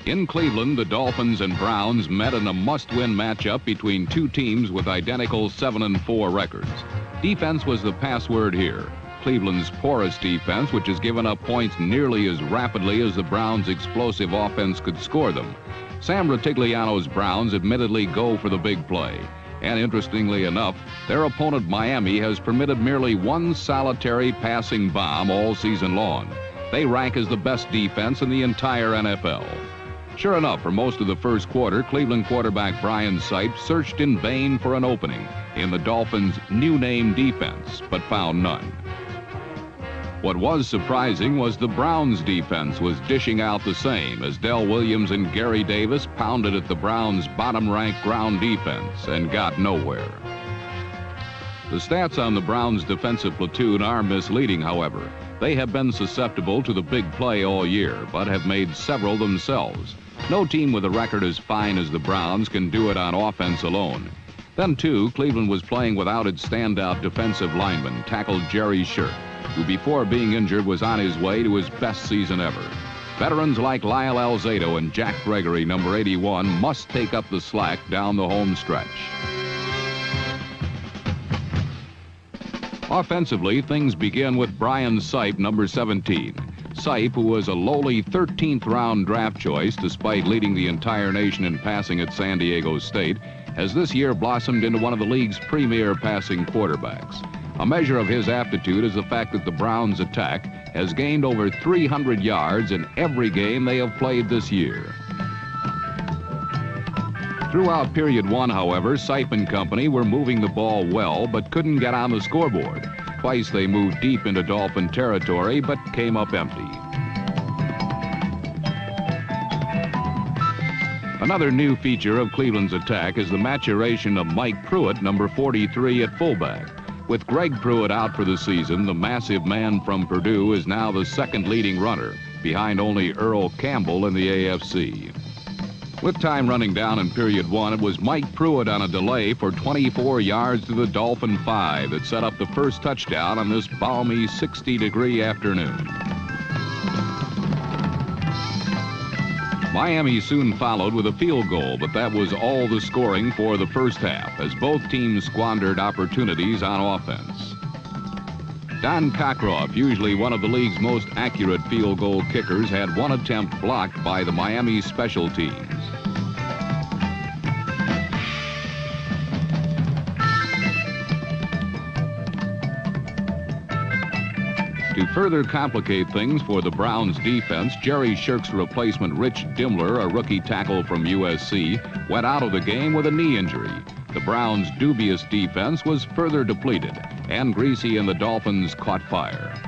In Cleveland, the Dolphins and Browns met in a must-win matchup between two teams with identical 7-4 records. Defense was the password here. Cleveland's porous defense, which has given up points nearly as rapidly as the Browns' explosive offense could score them. Sam Rutigliano's Browns admittedly go for the big play. And interestingly enough, their opponent Miami has permitted merely one solitary passing bomb all season long. They rank as the best defense in the entire NFL. Sure enough, for most of the first quarter, Cleveland quarterback Brian Sipe searched in vain for an opening in the Dolphins' new name defense, but found none. What was surprising was the Browns' defense was dishing out the same as Del Williams and Gary Davis pounded at the Browns' bottom-ranked ground defense and got nowhere. The stats on the Browns' defensive platoon are misleading, however. They have been susceptible to the big play all year, but have made several themselves. No team with a record as fine as the Browns can do it on offense alone. Then, too, Cleveland was playing without its standout defensive lineman, tackle Jerry Shirk, who before being injured was on his way to his best season ever. Veterans like Lyle Alzado and Jack Gregory, number 81, must take up the slack down the home stretch. Offensively, things begin with Brian Sipe, number 17. Sipe, who was a lowly 13th round draft choice despite leading the entire nation in passing at San Diego State, has this year blossomed into one of the league's premier passing quarterbacks. A measure of his aptitude is the fact that the Browns' attack has gained over 300 yards in every game they have played this year. Throughout period one, however, Sipe and company were moving the ball well, but couldn't get on the scoreboard. Twice they moved deep into Dolphin territory, but came up empty. Another new feature of Cleveland's attack is the maturation of Mike Pruitt, number 43, at fullback. With Greg Pruitt out for the season, the massive man from Purdue is now the second leading runner, behind only Earl Campbell in the AFC. With time running down in period one, it was Mike Pruitt on a delay for 24 yards to the Dolphin 5 that set up the first touchdown on this balmy 60-degree afternoon. Miami soon followed with a field goal, but that was all the scoring for the first half, as both teams squandered opportunities on offense. Don Cockcroft, usually one of the league's most accurate field goal kickers, had one attempt blocked by the Miami special teams. To further complicate things for the Browns defense, Jerry Shirk's replacement Rich Dimler, a rookie tackle from USC, went out of the game with a knee injury. The Browns' dubious defense was further depleted, and Greasy and the Dolphins caught fire.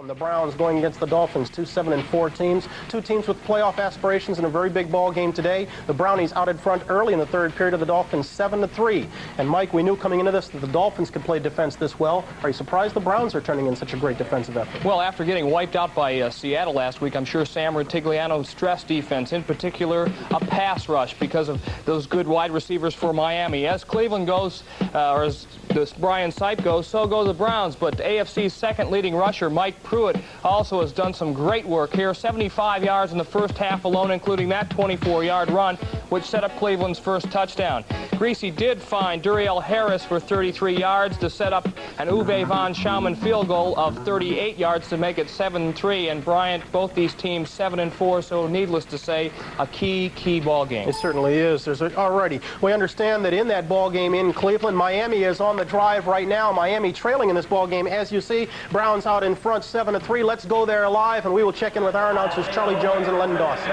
The Browns going against the Dolphins, two 7-4 teams, two teams with playoff aspirations in a very big ball game today. The Brownies out in front early in the third period of the Dolphins, 7-3. And Mike, we knew coming into this that the Dolphins could play defense this well. Are you surprised the Browns are turning in such a great defensive effort? Well, after getting wiped out by Seattle last week, I'm sure Sam Rutigliano's stress defense, in particular a pass rush because of those good wide receivers for Miami. As Cleveland goes, or as this Brian Sipe goes, so go the Browns. But AFC's second leading rusher, Mike Pruitt, also has done some great work here. 75 yards in the first half alone, including that 24-yard run, which set up Cleveland's first touchdown. Greasy did find Duriel Harris for 33 yards to set up an Uwe von Schaumann field goal of 38 yards to make it 7-3. And Bryant, both these teams 7-4, so needless to say, a key ball game. It certainly is. Alrighty, we understand that in that ball game in Cleveland, Miami is on the drive right now. Miami trailing in this ball game, as you see. Browns out in front, 7-3. Let's go there live, and we will check in with our announcers, Charlie Jones and Len Dawson.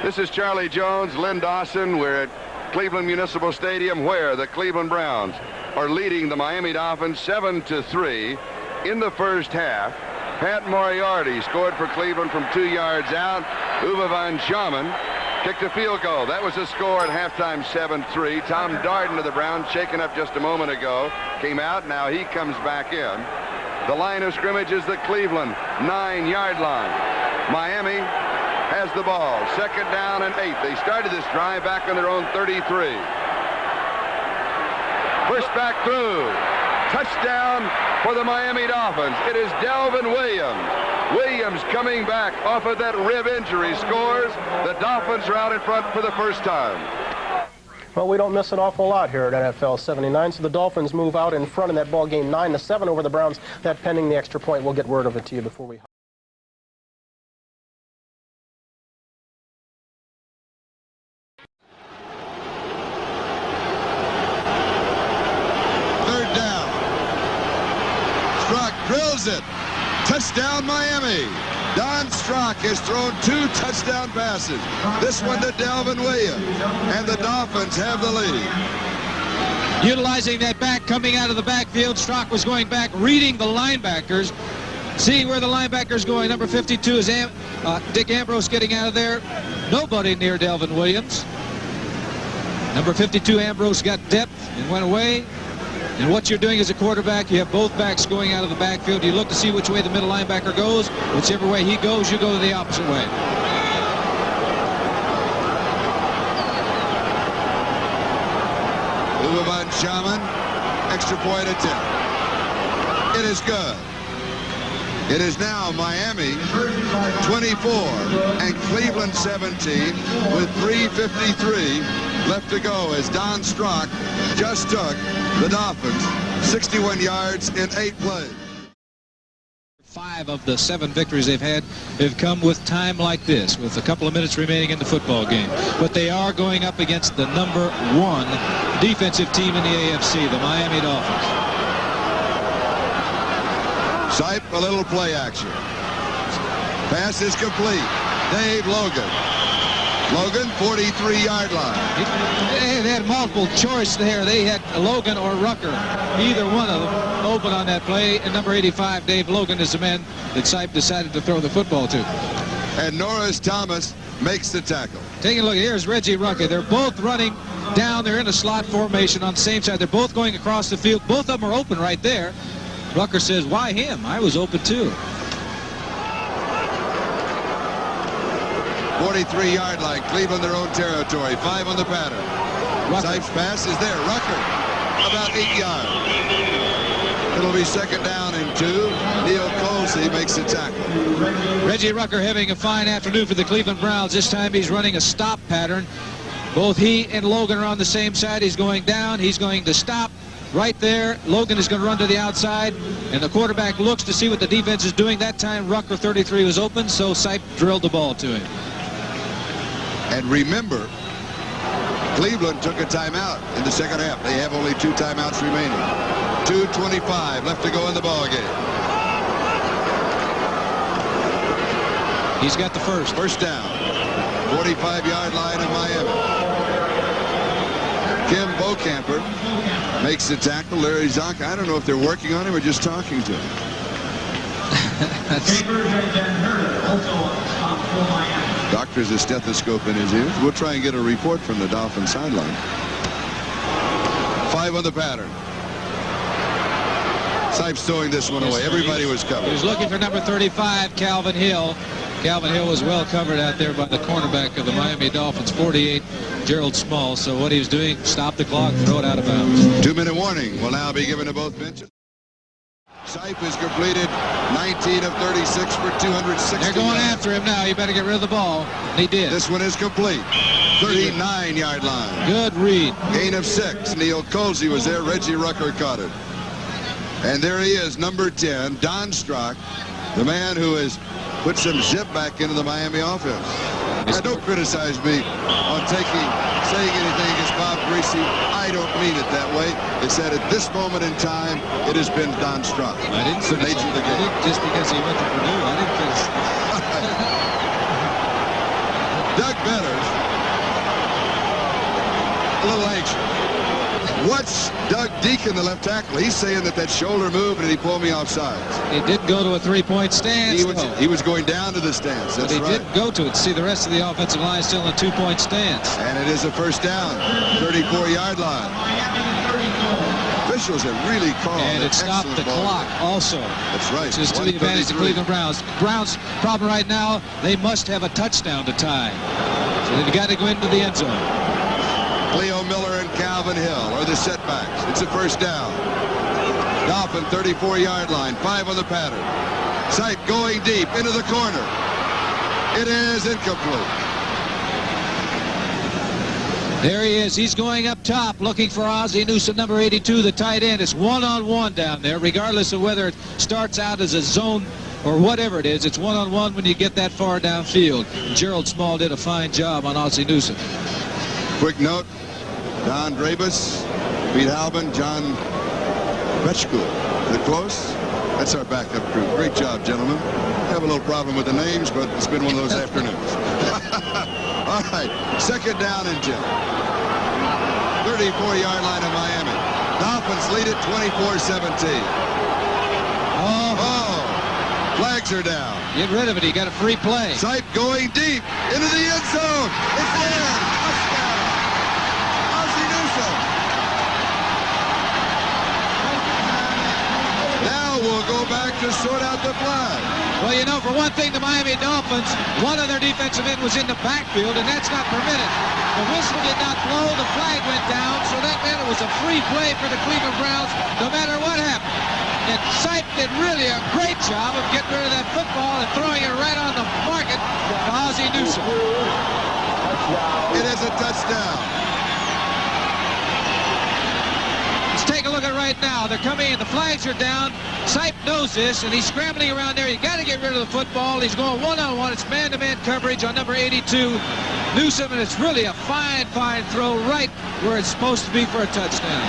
This is Charlie Jones, Len Dawson. We're at Cleveland Municipal Stadium, where the Cleveland Browns are leading the Miami Dolphins 7-3 in the first half. Pat Moriarty scored for Cleveland from 2 yards out. Uwe von Schaumann kicked a field goal. That was the score at halftime, 7-3. Tom Darden of the Browns, shaken up just a moment ago, came out. Now he comes back in. The line of scrimmage is the Cleveland 9-yard line. Miami has the ball. Second down and 8. They started this drive back on their own 33. Pushed back through. Touchdown for the Miami Dolphins. It is Delvin Williams. Williams coming back off of that rib injury scores. The Dolphins are out in front for the first time. Well, we don't miss an awful lot here at NFL 79, so the Dolphins move out in front in that ball game 9-7 over the Browns. That pending the extra point. We'll get word of it to you before we... Third down. Strock drills it. Touchdown, Miami. Don Strock has thrown 2 touchdown passes. This one to Delvin Williams. And the Dolphins have the lead. Utilizing that back coming out of the backfield, Strock was going back, reading the linebackers, seeing where the linebackers going. Number 52 is Dick Ambrose getting out of there. Nobody near Delvin Williams. Number 52, Ambrose, got depth and went away. And what you're doing as a quarterback, you have both backs going out of the backfield. You look to see which way the middle linebacker goes. Whichever way he goes, you go the opposite way. Uwe Shaman, extra point attempt. It is good. It is now Miami 24 and Cleveland 17 with 3:53 left to go as Don Strock just took the Dolphins 61 yards in 8 plays. 5 of the 7 victories they've had have come with time like this, with a couple of minutes remaining in the football game. But they are going up against the number 1 defensive team in the AFC, the Miami Dolphins. Sipe, a little play action. Pass is complete. Dave Logan. Logan, 43-yard line. They had multiple choice there. They had Logan or Rucker, either one of them, open on that play. And number 85, Dave Logan, is the man that Sipe decided to throw the football to. And Norris Thomas makes the tackle. Taking a look, here's Reggie Rucker. They're both running down. They're in a slot formation on the same side. They're both going across the field. Both of them are open right there. Rucker says, why him? I was open too. 43-yard line, Cleveland their own territory, 5 on the pattern. Sipe's pass is there, Rucker, about 8 yards. It'll be 2nd down and 2. Neil Colsey makes the tackle. Reggie Rucker having a fine afternoon for the Cleveland Browns. This time he's running a stop pattern. Both he and Logan are on the same side. He's going down, he's going to stop. Right there, Logan is going to run to the outside, and the quarterback looks to see what the defense is doing. That time, Rucker 33 was open, so Sipe drilled the ball to him. And remember, Cleveland took a timeout in the second half. They have only 2 timeouts remaining. 2:25 left to go in the ball game. He's got the first. First down, 45-yard line of Miami. Kim Bocamper makes the tackle. Larry Zonk, I don't know if they're working on him or just talking to him. Doctor's a stethoscope in his ears. We'll try and get a report from the Dolphin sideline. 5 on the pattern. Sipe's throwing this one away. Everybody was covered. He was looking for number 35, Calvin Hill. Calvin Hill was well covered out there by the cornerback of the Miami Dolphins, 48, Gerald Small. So what he was doing, stop the clock, throw it out of bounds. 2-minute warning will now be given to both benches. Sipe has completed 19 of 36 for 260. They're going after him now. You better get rid of the ball. And he did. This one is complete. 39-yard line. Good read. Gain of 6. Neil Colsey was there. Reggie Rucker caught it. And there he is, number 10, Don Strock, the man who has put some zip back into the Miami offense. Now, don't criticize me on saying anything against Bob Greasy. I don't mean it that way. It's that at this moment in time, it has been Don Strock. I didn't it's the nature of the game. Just because he went to Purdue, I didn't criticize. Doug Betters, a little anxious. What's Doug Deacon, the left tackle? He's saying that shoulder moved and he pulled me off sides. He did go to a 3-point stance. He was going down to the stance. That's but he right. did go to it. See, the rest of the offensive line still in a 2-point stance. And it is a first down, 34-yard line. Officials have really called and it stopped the clock also. That's right. Which is to the advantage of the Cleveland Browns. Browns' problem right now, they must have a touchdown to tie. So they've got to go into the end zone. Cleo Miller and Calvin Hill are the setbacks. It's a first down. Dolphin 34-yard line, 5 on the pattern. Sipe going deep into the corner. It is incomplete. There he is. He's going up top looking for Ozzie Newsome, number 82, the tight end. It's one-on-one down there, regardless of whether it starts out as a zone or whatever it is. It's one-on-one when you get that far downfield. Gerald Small did a fine job on Ozzie Newsome. Quick note, Don Drabus, Pete Halbin, John Betchko. Is it close? That's our backup crew. Great job, gentlemen. Have a little problem with the names, but it's been one of those afternoons. All right, second down and 10. 34-yard line of Miami. Dolphins lead it 24-17. Oh, flags are down. Get rid of it. He got a free play. Sipe going deep into the end zone. It's there. Touchdown. Ozzie Newsome. Now we'll go back to sort out the flag. Well, you know, for one thing, the Miami Dolphins, one of their defensive end was in the backfield, and that's not permitted. The whistle did not blow. The flag went down, so that meant it was a free play for the Cleveland Browns, no matter what happened. And Sipe did really a great job of getting rid of that football and throwing it right on the market to Ozzie Newsome. It is a touchdown. Let's take a look at right now. They're coming in. The flags are down. Sipe knows this, and he's scrambling around there. You got to get rid of the football. He's going one-on-one. It's man-to-man coverage on number 82, Newsome, and it's really a fine, fine throw right where it's supposed to be for a touchdown.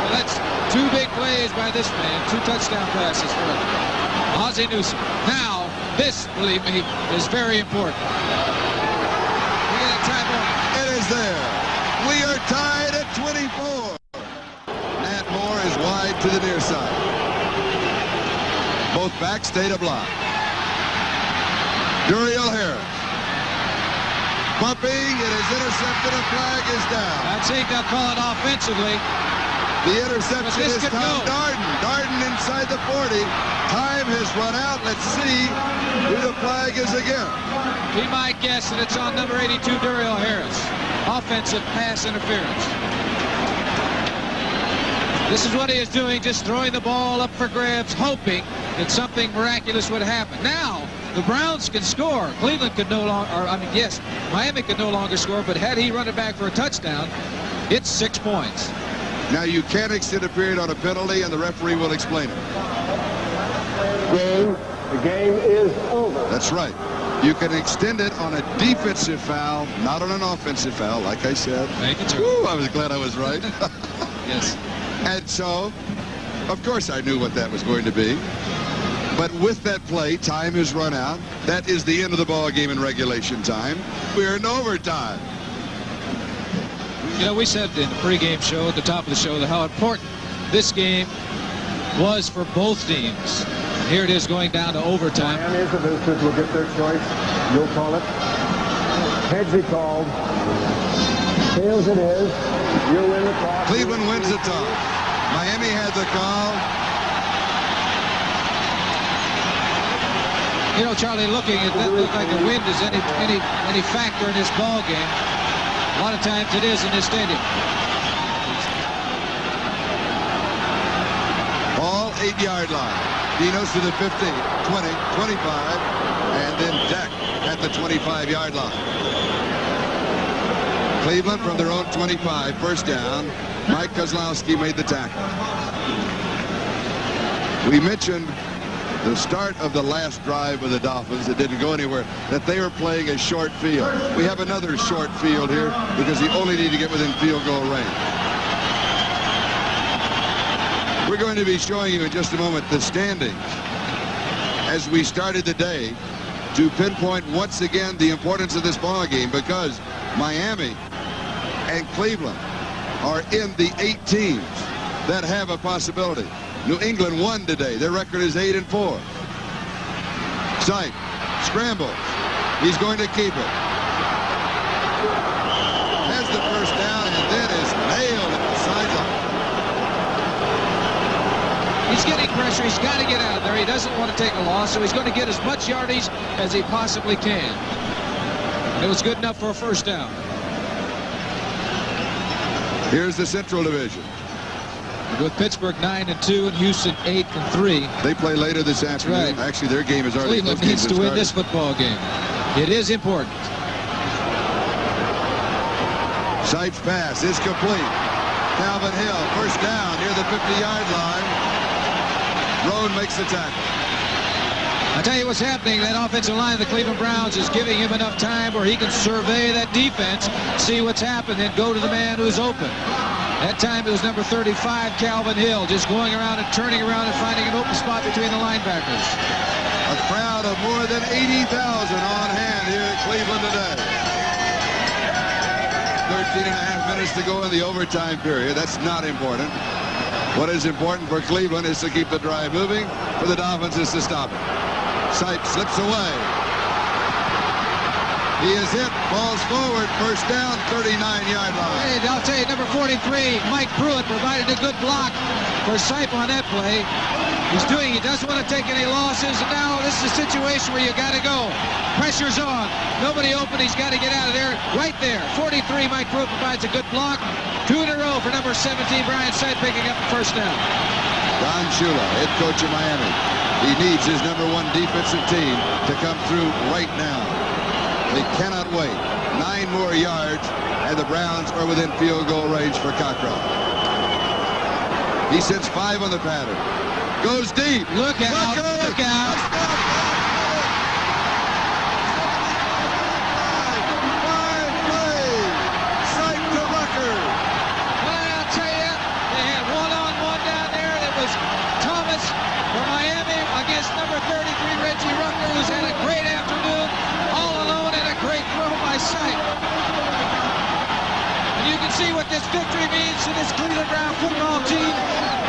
Well, that's two big plays by this man. 2 touchdown passes for Ozzie Newsome. Now, this, believe me, is very important. We got a timeout. It is there. We are tied at 24. Nat Moore is wide to the near side. Both backs stay to block. Duriel Harris. Bumping, it is intercepted, a flag is down. I think they'll call it offensively. The interception is Tom Darden. Darden inside the 40. Time has run out. Let's see who the flag is again. Be my guess that it's on number 82, Duriel Harris. Offensive pass interference. This is what he is doing, just throwing the ball up for grabs, hoping that something miraculous would happen. Now, the Browns can score. Cleveland could no longer, yes, Miami could no longer score, but had he run it back for a touchdown, it's 6 points. Now, you can't extend a period on a penalty, and the referee will explain it. The game is over. That's right. You can extend it on a defensive foul, not on an offensive foul, like I said. Make it Ooh, I was glad I was right. Yes. And so, of course, I knew what that was going to be. But with that play, time has run out. That is the end of the ball game in regulation time. We're in overtime. You know, we said in the pregame show, at the top of the show, how important this game was for both teams. Here it is going down to overtime. Miami is the visitors will get their choice. You'll call it. Heads he called. Tails it is. You win the toss. Cleveland wins the toss. Miami had the call. You know, Charlie, looking at that, look like the wind is any factor in this ball game. A lot of times it is in this stadium. Ball 8-yard line. Dinos to the 15, 20, 25, and then Dak at the 25-yard line. Cleveland from their own 25, first down. Mike Kozlowski made the tackle. We mentioned the start of the last drive of the Dolphins, it didn't go anywhere, that they were playing a short field. We have another short field here because you only need to get within field goal range. We're going to be showing you in just a moment the standings as we started the day to pinpoint once again the importance of this ball game, because Miami and Cleveland are in the 8 teams that have a possibility. New England won today. Their record is 8-4. Sipe scrambles. He's going to keep it. Has the first down and then is nailed at the sideline. He's getting pressure. He's got to get out of there. He doesn't want to take a loss, so he's going to get as much yardage as he possibly can. It was good enough for a first down. Here's the Central Division. with Pittsburgh 9-2 and Houston 8-3. They play later this afternoon. Right. Actually, their game is already. Cleveland needs to win this football game. It is important. Sipes' pass is complete. Calvin Hill, first down near the 50-yard line. Roan makes the tackle. I tell you what's happening. That offensive line of the Cleveland Browns is giving him enough time where he can survey that defense, see what's happened, and go to the man who's open. That time it was number 35, Calvin Hill, just going around and turning around and finding an open spot between the linebackers. A crowd of more than 80,000 on hand here at Cleveland today. 13 and a half minutes to go in the overtime period. That's not important. What is important for Cleveland is to keep the drive moving. For the Dolphins is to stop it. Sipes slips away. He is hit, falls forward, first down, 39-yard line. Hey, I'll tell you, number 43, Mike Pruitt, provided a good block for Sipe on that play. He doesn't want to take any losses, and now this is a situation where you got to go. Pressure's on. Nobody open. He's got to get out of there. Right there. 43, Mike Pruitt provides a good block. 2 in a row for number 17, Brian Sipe, picking up the first down. Don Shula, head coach of Miami. He needs his number 1 defensive team to come through right now. They cannot wait. 9 more yards, and the Browns are within field goal range for Cockcroft. He sends 5 on the pattern. Goes deep. Look out. Look out. Fine play. Sipe to Rucker. Well, I'll tell you, they had one-on-one down there. It was Thomas from Miami against number 33, Reggie Rucker, who's had a great afternoon, all alone, and a great throw by Sipe. And you can see what this victory means to this Cleveland Brown football team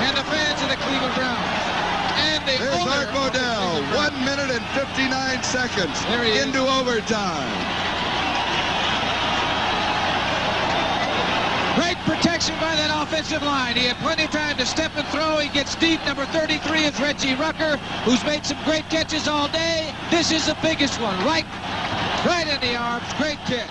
and the fans of the Cleveland Browns. And the There's Art Modell, 1 minute and 59 seconds into overtime. Great protection by that offensive line. He had plenty of time to step and throw. He gets deep. Number 33 is Reggie Rucker, who's made some great catches all day. This is the biggest one. Right in the arms. Great catch.